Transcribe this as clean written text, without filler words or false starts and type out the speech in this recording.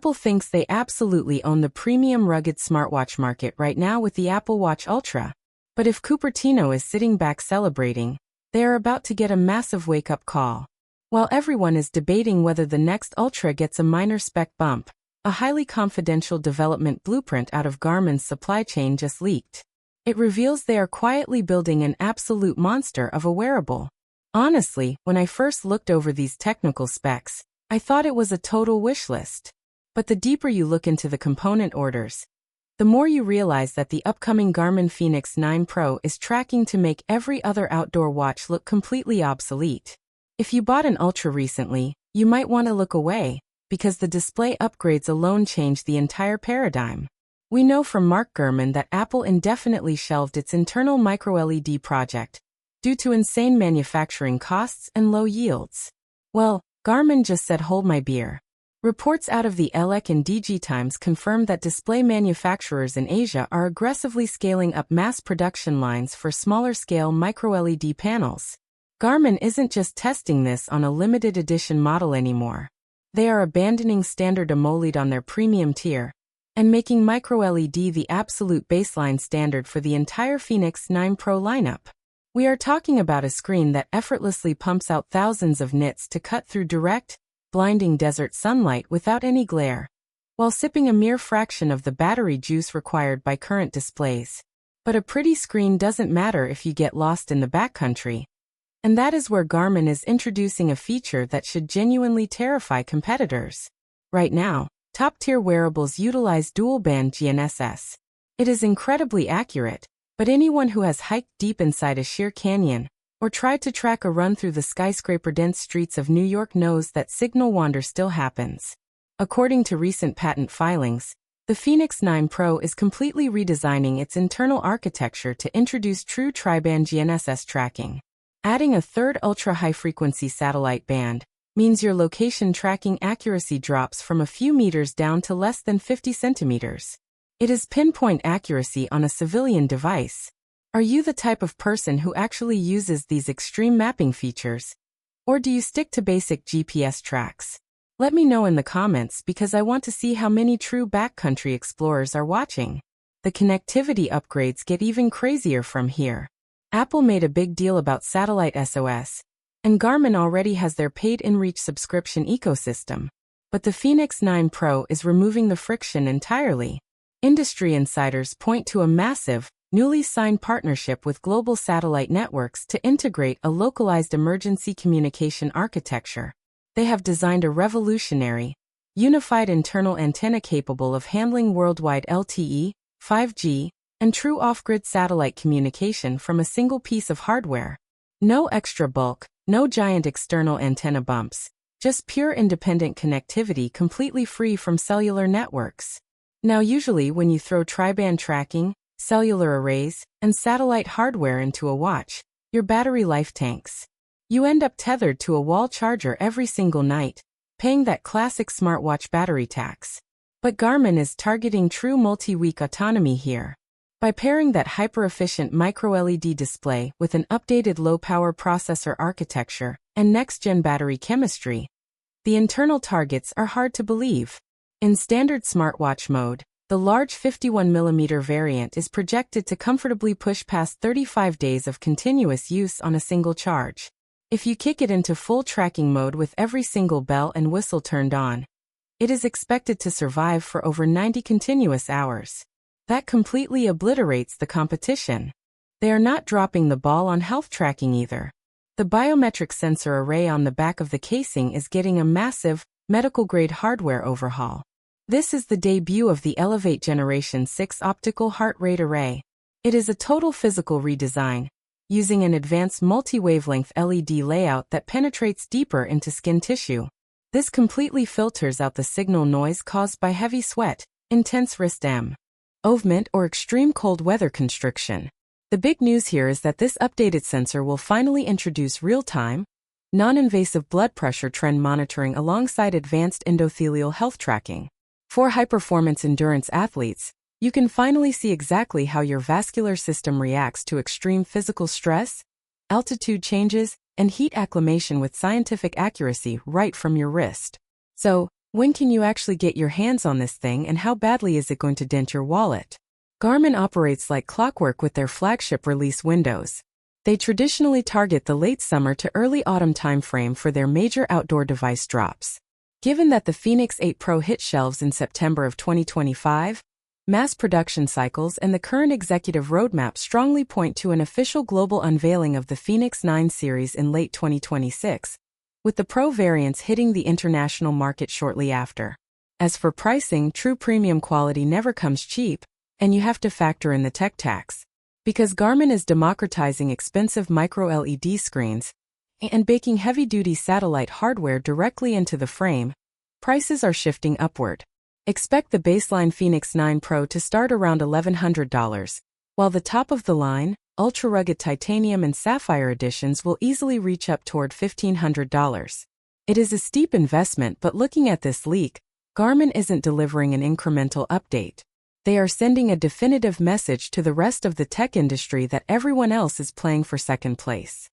Apple thinks they absolutely own the premium rugged smartwatch market right now with the Apple Watch Ultra. But if Cupertino is sitting back celebrating, they are about to get a massive wake-up call. While everyone is debating whether the next Ultra gets a minor spec bump, a highly confidential development blueprint out of Garmin's supply chain just leaked. It reveals they are quietly building an absolute monster of a wearable. Honestly, when I first looked over these technical specs, I thought it was a total wish list. But the deeper you look into the component orders, the more you realize that the upcoming Garmin Fenix 9 Pro is tracking to make every other outdoor watch look completely obsolete. If you bought an Ultra recently, you might want to look away, because the display upgrades alone change the entire paradigm. We know from Mark Gurman that Apple indefinitely shelved its internal MicroLED project due to insane manufacturing costs and low yields. Well, Garmin just said hold my beer. Reports out of the Elec and DigiTimes confirm that display manufacturers in Asia are aggressively scaling up mass production lines for smaller-scale MicroLED panels. Garmin isn't just testing this on a limited edition model anymore. They are abandoning standard AMOLED on their premium tier and making MicroLED the absolute baseline standard for the entire Fenix 9 Pro lineup. We are talking about a screen that effortlessly pumps out thousands of nits to cut through direct, blinding desert sunlight without any glare, while sipping a mere fraction of the battery juice required by current displays. But a pretty screen doesn't matter if you get lost in the backcountry. And that is where Garmin is introducing a feature that should genuinely terrify competitors. Right now, top-tier wearables utilize dual-band GNSS. It is incredibly accurate, but anyone who has hiked deep inside a sheer canyon or tried to track a run through the skyscraper-dense streets of New York knows that signal wander still happens. According to recent patent filings, the Fenix 9 Pro is completely redesigning its internal architecture to introduce true tri-band GNSS tracking. Adding a third ultra-high-frequency satellite band means your location tracking accuracy drops from a few meters down to less than 50 centimeters. It is pinpoint accuracy on a civilian device. Are you the type of person who actually uses these extreme mapping features? Or do you stick to basic GPS tracks? Let me know in the comments because I want to see how many true backcountry explorers are watching. The connectivity upgrades get even crazier from here. Apple made a big deal about satellite SOS, and Garmin already has their paid inReach subscription ecosystem. But the Fenix 9 Pro is removing the friction entirely. Industry insiders point to a massive, newly signed partnership with global satellite networks to integrate a localized emergency communication architecture. They have designed a revolutionary, unified internal antenna capable of handling worldwide LTE, 5G, and true off-grid satellite communication from a single piece of hardware. No extra bulk, no giant external antenna bumps, just pure independent connectivity completely free from cellular networks. Now usually when you throw tri-band tracking, cellular arrays, and satellite hardware into a watch, your battery life tanks. You end up tethered to a wall charger every single night, paying that classic smartwatch battery tax. But Garmin is targeting true multi-week autonomy here. By pairing that hyper-efficient micro-LED display with an updated low-power processor architecture and next-gen battery chemistry, the internal targets are hard to believe. In standard smartwatch mode, the large 51mm variant is projected to comfortably push past 35 days of continuous use on a single charge. If you kick it into full tracking mode with every single bell and whistle turned on, it is expected to survive for over 90 continuous hours. That completely obliterates the competition. They are not dropping the ball on health tracking either. The biometric sensor array on the back of the casing is getting a massive, medical-grade hardware overhaul. This is the debut of the Elevate Generation 6 optical heart rate array. It is a total physical redesign, using an advanced multi-wavelength LED layout that penetrates deeper into skin tissue. This completely filters out the signal noise caused by heavy sweat, intense wrist movement, or extreme cold weather constriction. The big news here is that this updated sensor will finally introduce real-time, non-invasive blood pressure trend monitoring alongside advanced endothelial health tracking. For high-performance endurance athletes, you can finally see exactly how your vascular system reacts to extreme physical stress, altitude changes, and heat acclimation with scientific accuracy right from your wrist. So, When can you actually get your hands on this thing, and how badly is it going to dent your wallet? Garmin operates like clockwork with their flagship release windows. They traditionally target the late summer to early autumn timeframe for their major outdoor device drops. Given that the Fenix 8 Pro hit shelves in September of 2025, mass production cycles and the current executive roadmap strongly point to an official global unveiling of the Fenix 9 series in late 2026, with the Pro variants hitting the international market shortly after. As for pricing, true premium quality never comes cheap, and you have to factor in the tech tax. Because Garmin is democratizing expensive micro-LED screens and baking heavy-duty satellite hardware directly into the frame, prices are shifting upward. Expect the baseline Fenix 9 Pro to start around $1,100, while the top-of-the-line, ultra-rugged titanium and sapphire editions will easily reach up toward $1,500. It is a steep investment, but looking at this leak, Garmin isn't delivering an incremental update. They are sending a definitive message to the rest of the tech industry that everyone else is playing for second place.